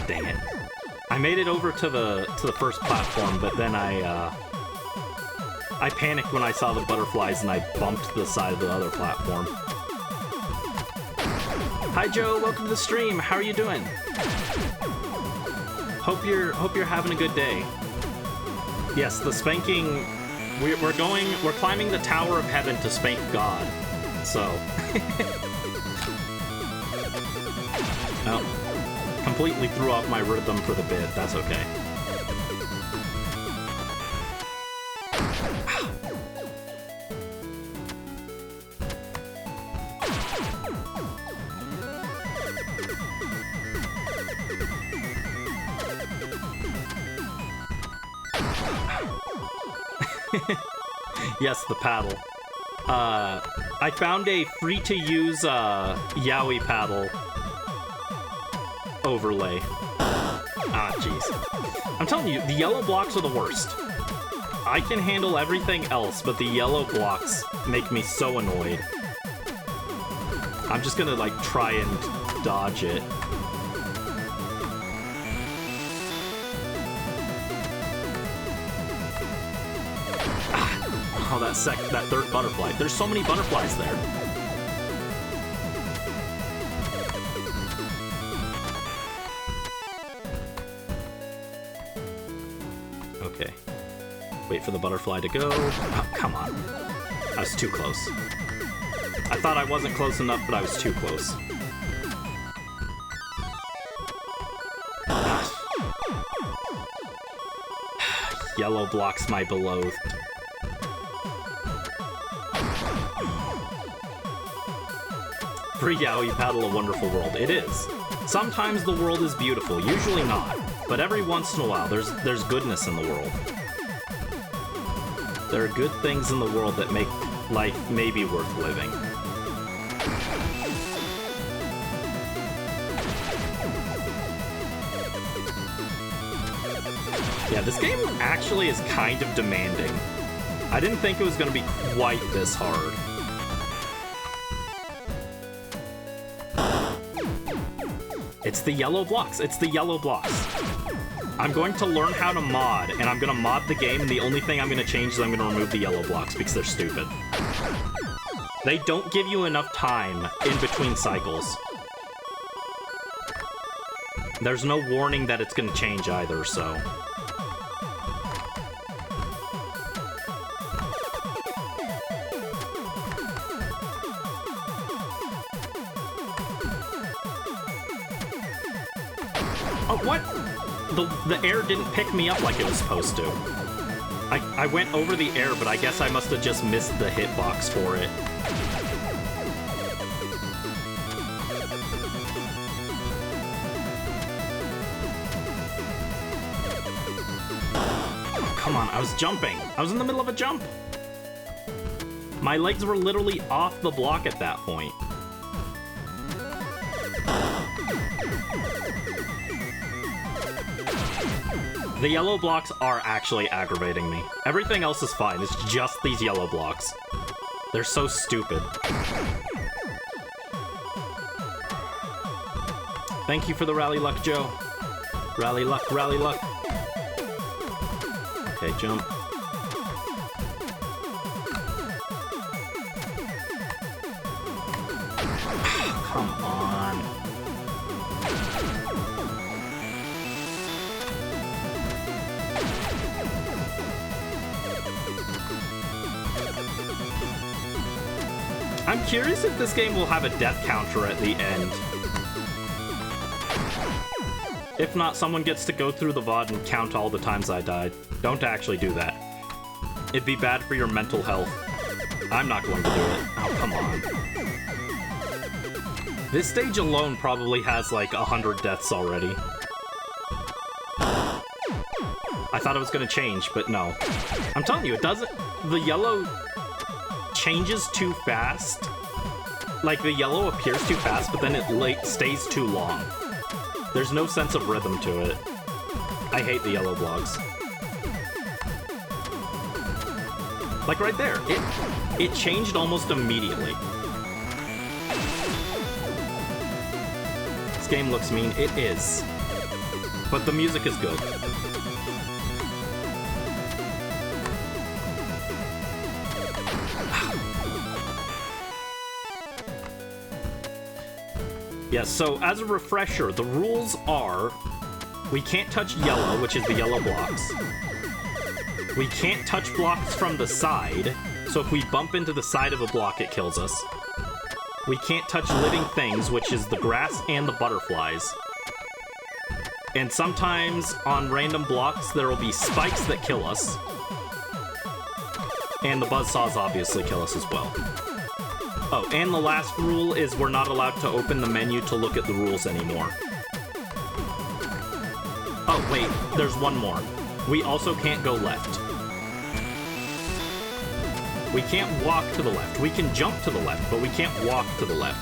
Dang it. I made it over to the first platform, but then I panicked when I saw the butterflies and I bumped the side of the other platform. Hi Joe, welcome to the stream. How are you doing? Hope you're having a good day. Yes, the spanking. We're climbing the Tower of Heaven to spank God. So. Oh, completely threw off my rhythm for the bit. That's okay. Yes, the paddle. I found a free-to-use Yaoi paddle overlay. Ah, jeez. I'm telling you, the yellow blocks are the worst. I can handle everything else, but the yellow blocks make me so annoyed. I'm just gonna, like, try and dodge it. Oh, that third butterfly. There's so many butterflies there. Okay. Wait for the butterfly to go. Oh, come on. I was too close. I thought I wasn't close enough, but I was too close. Yellow blocks my beloved. Free Yaoi paddle a wonderful world. It is. Sometimes the world is beautiful, usually not. But every once in a while, there's goodness in the world. There are good things in the world that make life maybe worth living. Yeah, this game actually is kind of demanding. I didn't think it was going to be quite this hard. It's the yellow blocks. It's the yellow blocks. I'm going to learn how to mod, and I'm going to mod the game, and the only thing I'm going to change is I'm going to remove the yellow blocks because they're stupid. They don't give you enough time in between cycles. There's no warning that it's going to change either, so... Oh, what? The air didn't pick me up like it was supposed to. I went over the air, but I guess I must have just missed the hitbox for it. Oh, come on, I was jumping. I was in the middle of a jump. My legs were literally off the block at that point. The yellow blocks are actually aggravating me. Everything else is fine, it's just these yellow blocks. They're so stupid. Thank you for the rally luck, Joe. Rally luck, rally luck. Okay, jump. Come on. I'm curious if this game will have a death counter at the end. If not, someone gets to go through the VOD and count all the times I died. Don't actually do that. It'd be bad for your mental health. I'm not going to do it. Oh, come on. This stage alone probably has like 100 deaths already. I thought it was going to change, but no. I'm telling you, it doesn't... The yellow changes too fast. Like, the yellow appears too fast, but then it like stays too long. There's no sense of rhythm to it. I hate the yellow blocks. Like right there. It changed almost immediately. This game looks mean. It is. But the music is good. Yes, so as a refresher, the rules are we can't touch yellow, which is the yellow blocks. We can't touch blocks from the side, so if we bump into the side of a block, it kills us. We can't touch living things, which is the grass and the butterflies. And sometimes on random blocks, there will be spikes that kill us. And the buzzsaws obviously kill us as well. Oh, and the last rule is we're not allowed to open the menu to look at the rules anymore. Oh, wait, there's one more. We also can't go left. We can't walk to the left. We can jump to the left, but we can't walk to the left.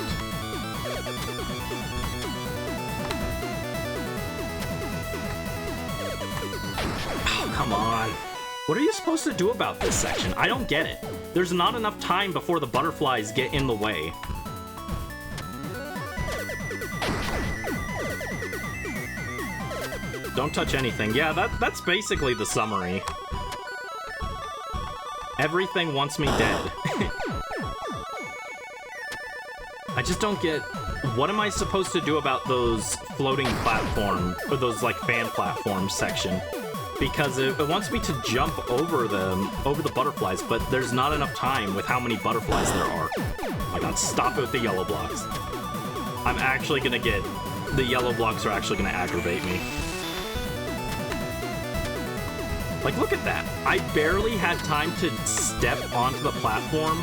Oh, come on. What are you supposed to do about this section? I don't get it. There's not enough time before the butterflies get in the way. Don't touch anything. Yeah, that's basically the summary. Everything wants me dead. I just don't get... What am I supposed to do about those floating platform, or those, like, fan platforms section? Because it wants me to jump over them, over the butterflies, but there's not enough time with how many butterflies there are. Oh my god, stop it with the yellow blocks. I'm actually gonna get... The yellow blocks are actually gonna aggravate me. Like, look at that. I barely had time to step onto the platform.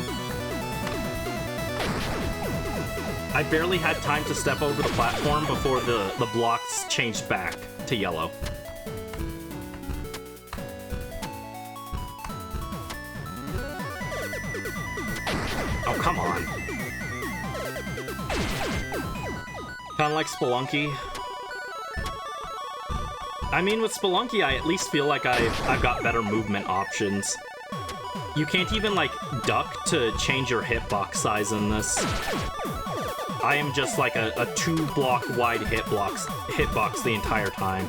I barely had time to step over the platform before the blocks changed back to yellow. Oh, come on. Kinda like Spelunky. I mean, with Spelunky, I at least feel like I've got better movement options. You can't even, like, duck to change your hitbox size in this. I am just like a 2-block wide hitbox the entire time.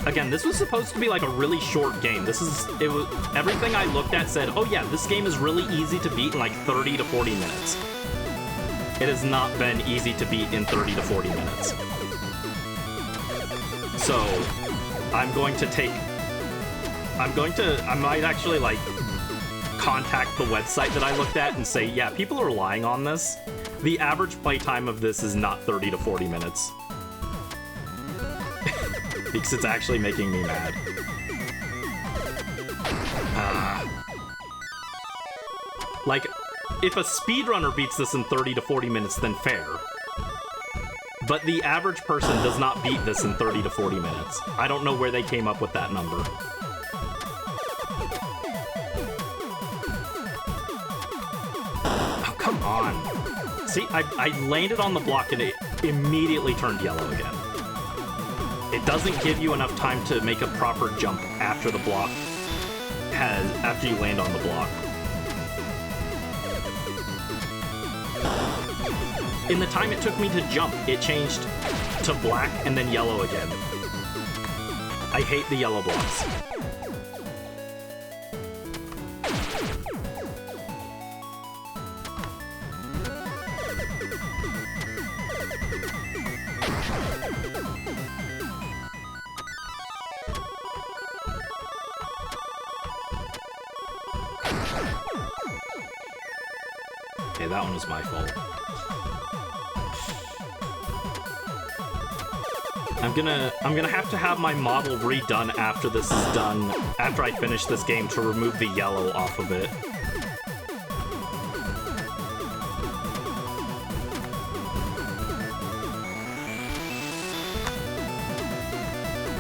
Again, this was supposed to be like a really short game. Everything I looked at said, oh yeah, this game is really easy to beat in like 30 to 40 minutes. It has not been easy to beat in 30 to 40 minutes. So, I might actually, like, contact the website that I looked at and say, yeah, people are lying on this. The average playtime of this is not 30 to 40 minutes. Because it's actually making me mad. Like, if a speedrunner beats this in 30 to 40 minutes, then fair. But the average person does not beat this in 30 to 40 minutes. I don't know where they came up with that number. Oh, come on. See, I landed on the block and it immediately turned yellow again. It doesn't give you enough time to make a proper jump after the block after you land on the block. In the time it took me to jump, it changed to black and then yellow again. I hate the yellow blocks. Okay, that one was my fault. I'm gonna have to have my model redone after this is done, after I finish this game, to remove the yellow off of it.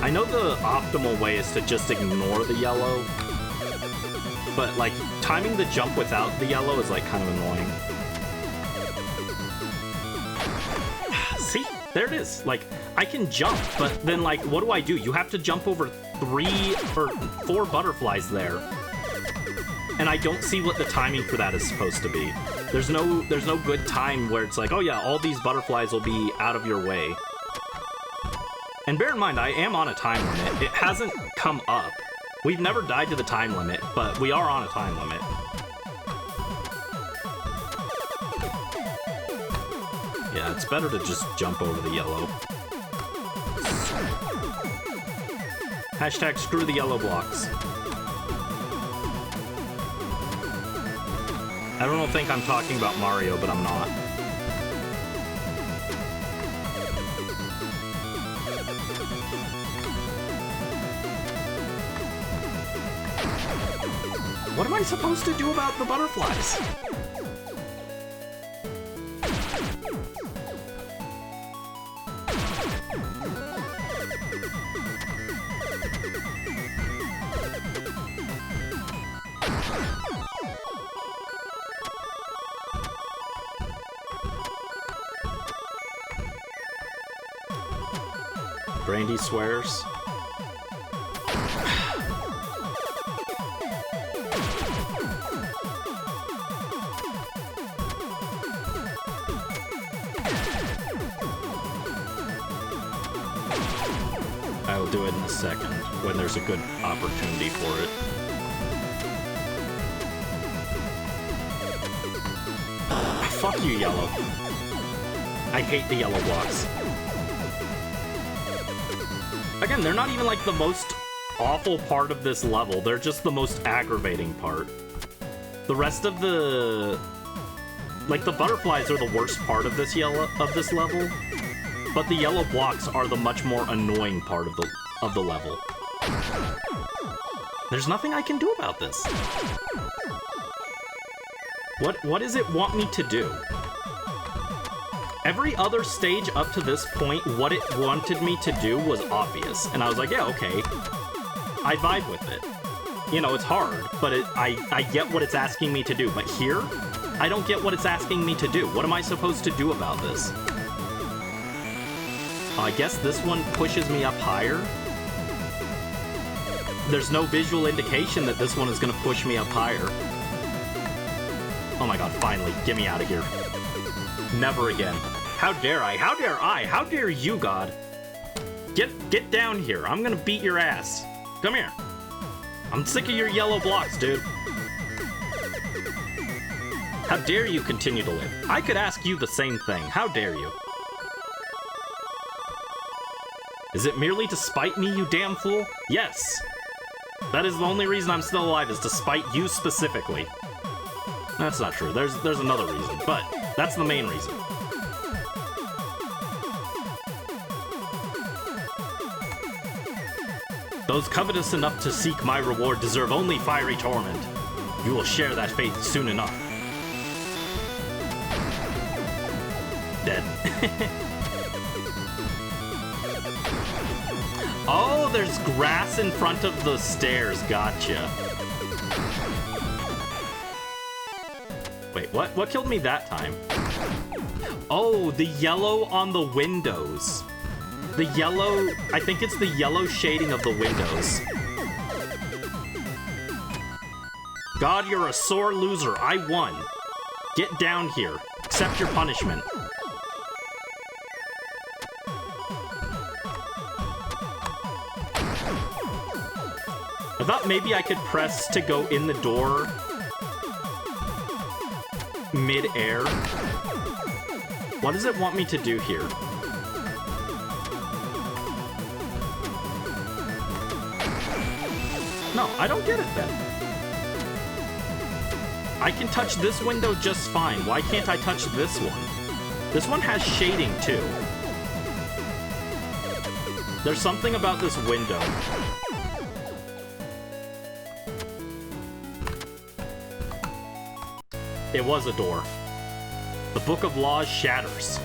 I know the optimal way is to just ignore the yellow, but, like, timing the jump without the yellow is, like, kind of annoying. See? There it is. Like, I can jump, but then, like, what do? You have to jump over 3 or 4 butterflies there. and I don't see what the timing for that is supposed to be. There's no good time where it's like, oh yeah, all these butterflies will be out of your way. And bear in mind, I am on a time limit. It hasn't come up. We've never died to the time limit, but we are on a time limit. Yeah, it's better to just jump over the yellow. Hashtag screw the yellow blocks. I don't think I'm talking about Mario, but I'm not. What am I supposed to do about the butterflies? Brandy swears. I will do it in a second, when there's a good opportunity for it. Fuck you, yellow. I hate the yellow blocks. Again, they're not even like the most awful part of this level. They're just the most aggravating part. The rest of the... like, the butterflies are the worst part of this level, but the yellow blocks are the much more annoying part of the level. There's nothing I can do about this. What does it want me to do? Every other stage up to this point, what it wanted me to do was obvious. And I was like, yeah, okay. I vibe with it. You know, it's hard, but I get what it's asking me to do. But here, I don't get what it's asking me to do. What am I supposed to do about this? I guess this one pushes me up higher. There's no visual indication that this one is going to push me up higher. Oh my god, finally. Get me out of here. Never again. How dare I? How dare I? How dare you, God? Get down here. I'm gonna beat your ass. Come here. I'm sick of your yellow blocks, dude. How dare you continue to live? I could ask you the same thing. How dare you? Is it merely to spite me, you damn fool? Yes. That is the only reason I'm still alive, is to spite you specifically. That's not true. There's another reason, but that's the main reason. Those covetous enough to seek my reward deserve only fiery torment. You will share that fate soon enough. Dead. Oh, there's grass in front of the stairs. Gotcha. Wait, what? What killed me that time? Oh, the yellow on the windows. The yellow... I think it's the yellow shading of the windows. God, you're a sore loser. I won. Get down here. Accept your punishment. I thought maybe I could press to go in the door mid-air. What does it want me to do here? No, I don't get it then. I can touch this window just fine. Why can't I touch this one? This one has shading too. There's something about this window. It was a door. The Book of Laws shatters.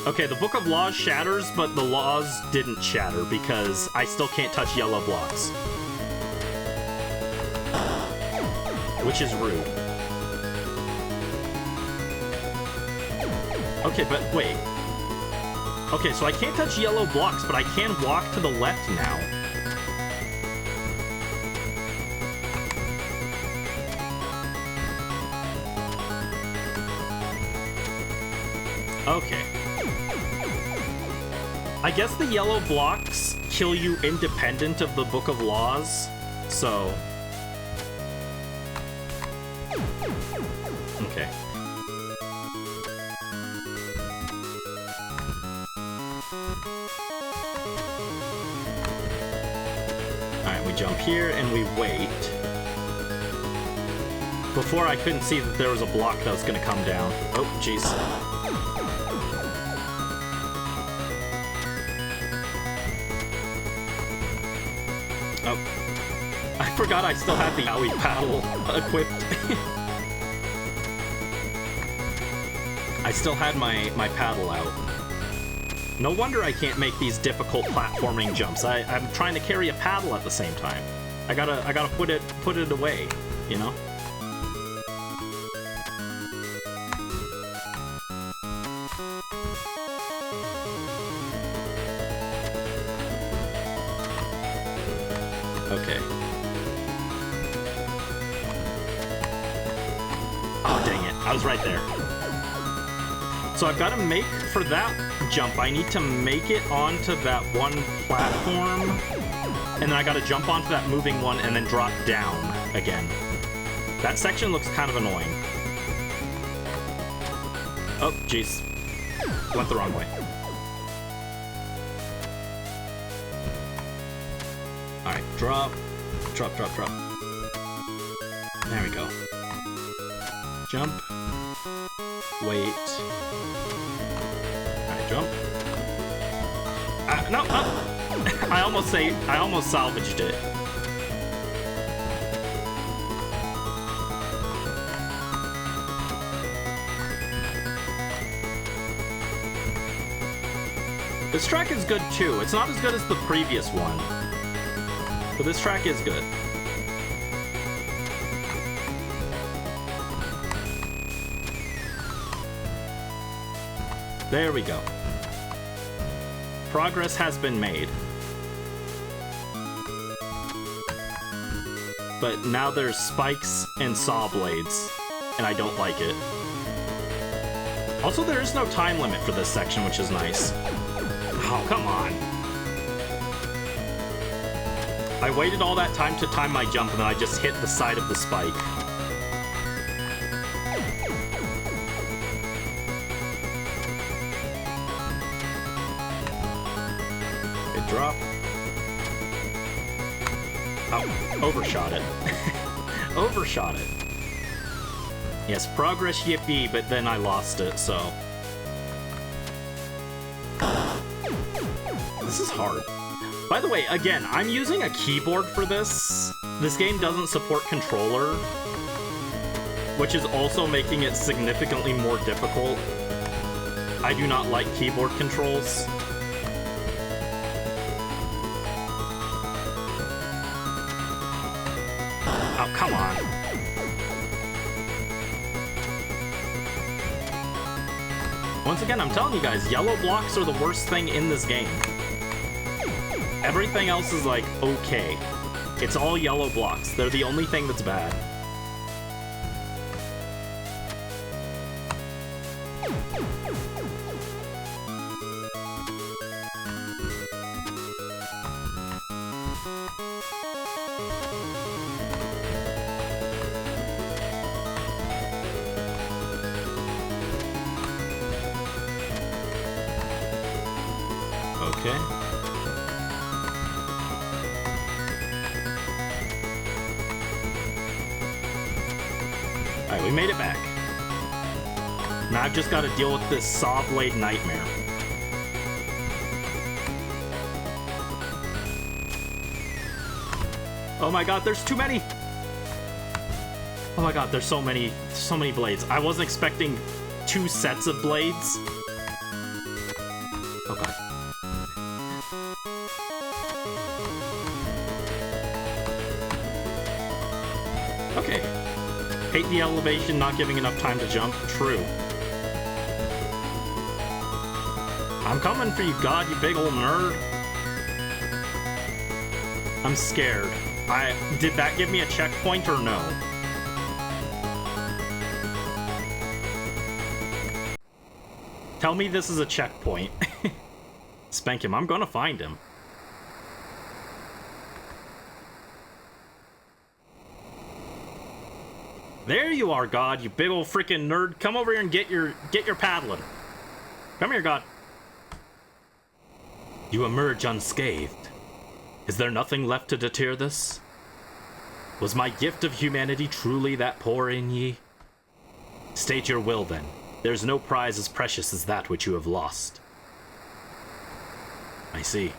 Okay, the Book of Laws shatters, but the laws didn't shatter because I still can't touch yellow blocks. Which is rude. Okay, but wait. Okay, so I can't touch yellow blocks, but I can walk to the left now. Okay. I guess the yellow blocks kill you independent of the Book of Laws, so... Okay. Alright, we jump here and we wait. Before, I couldn't see that there was a block that was gonna come down. Oh, jeez. Oh. I forgot I still had the owie paddle equipped. I still had my paddle out. No wonder I can't make these difficult platforming jumps. I'm trying to carry a paddle at the same time. I gotta put it away, you know? Okay. Oh, dang it. I was right there. So I've got to make, for that jump, I need to make it onto that one platform, and then I got to jump onto that moving one and then drop down again. That section looks kind of annoying. Oh, jeez. Went the wrong way. Alright, drop. Drop, drop, drop. There we go. Jump. Wait. Alright, jump. No, no! I almost salvaged it. This track is good too. It's not as good as the previous one, but this track is good. There we go. Progress has been made. But now there's spikes and saw blades, and I don't like it. Also, there is no time limit for this section, which is nice. Oh, come on. I waited all that time to time my jump, and then I just hit the side of the spike. Good drop. Oh, overshot it. Overshot it. Yes, progress, yippee, but then I lost it, so... This is hard. By the way, again, I'm using a keyboard for this. This game doesn't support controller, which is also making it significantly more difficult. I do not like keyboard controls. Oh, come on. Once again, I'm telling you guys, yellow blocks are the worst thing in this game. Everything else is, like, okay. It's all yellow blocks. They're the only thing that's bad. Okay. Alright, we made it back. Now I've just got to deal with this saw blade nightmare. Oh my god, there's too many! Oh my god, there's so many blades. I wasn't expecting 2 sets of blades. Oh god. Okay. Hate the elevation, not giving enough time to jump. True. I'm coming for you, God, you big old nerd. I'm scared. Did that give me a checkpoint or no? Tell me this is a checkpoint. Spank him. I'm gonna find him. There you are, God, you big old freaking nerd. Come over here and get your paddling. Come here, God. You emerge unscathed. Is there nothing left to deter this? Was my gift of humanity truly that poor in ye? State your will, then. There's no prize as precious as that which you have lost. I see.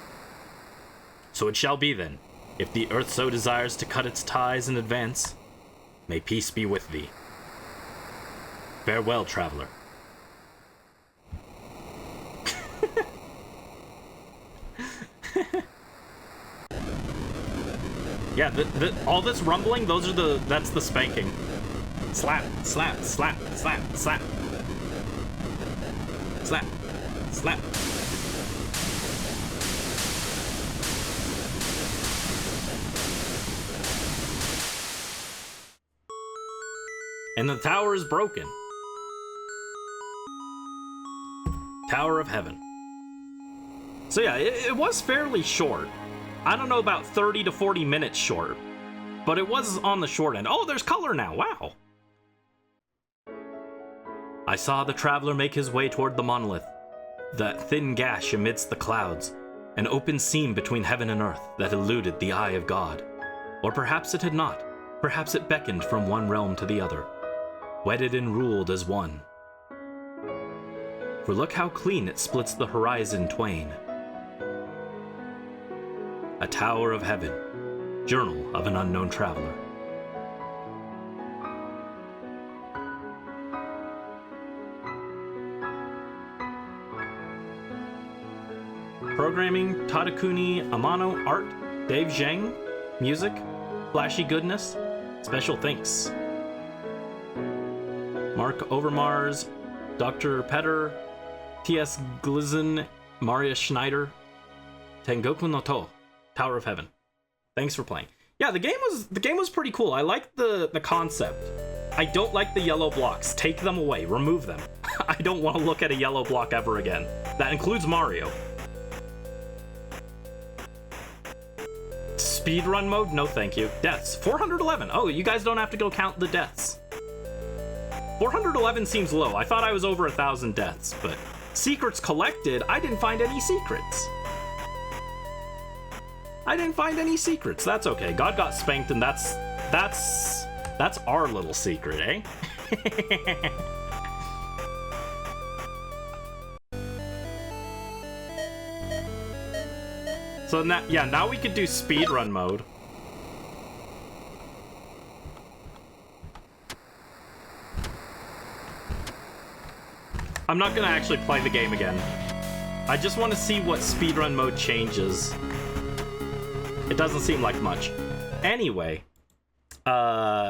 So it shall be, then. If the earth so desires to cut its ties in advance, may peace be with thee. Farewell, traveler. Yeah, all this rumbling, that's the spanking. Slap, slap, slap, slap, slap. Slap, slap. And the tower is broken. Tower of Heaven. So yeah, it was fairly short. I don't know about 30 to 40 minutes short, but it was on the short end. Oh, there's color now, wow. I saw the traveler make his way toward the monolith, that thin gash amidst the clouds, an open seam between heaven and earth that eluded the eye of God. Or perhaps it had not. Perhaps it beckoned from one realm to the other, wedded and ruled as one. For look how clean it splits the horizon twain. A Tower of Heaven, Journal of an Unknown Traveler. Programming, Tadakuni Amano. Art, Dave Zhang. Music, Flashy Goodness. Special thanks, Mark Overmars, Dr. Petter, T.S. Glizen, Maria Schneider, Tengoku no To, Tower of Heaven. Thanks for playing. Yeah, the game was pretty cool. I like the concept. I don't like the yellow blocks. Take them away. Remove them. I don't want to look at a yellow block ever again. That includes Mario. Speedrun mode? No thank you. Deaths. 411. Oh, you guys don't have to go count the deaths. 411 seems low. I thought I was over 1,000 deaths, but secrets collected, I didn't find any secrets. I didn't find any secrets. That's okay. God got spanked, and that's our little secret, eh? So now, yeah, now we could do speedrun mode. I'm not gonna actually play the game again. I just want to see what speedrun mode changes. It doesn't seem like much. Anyway,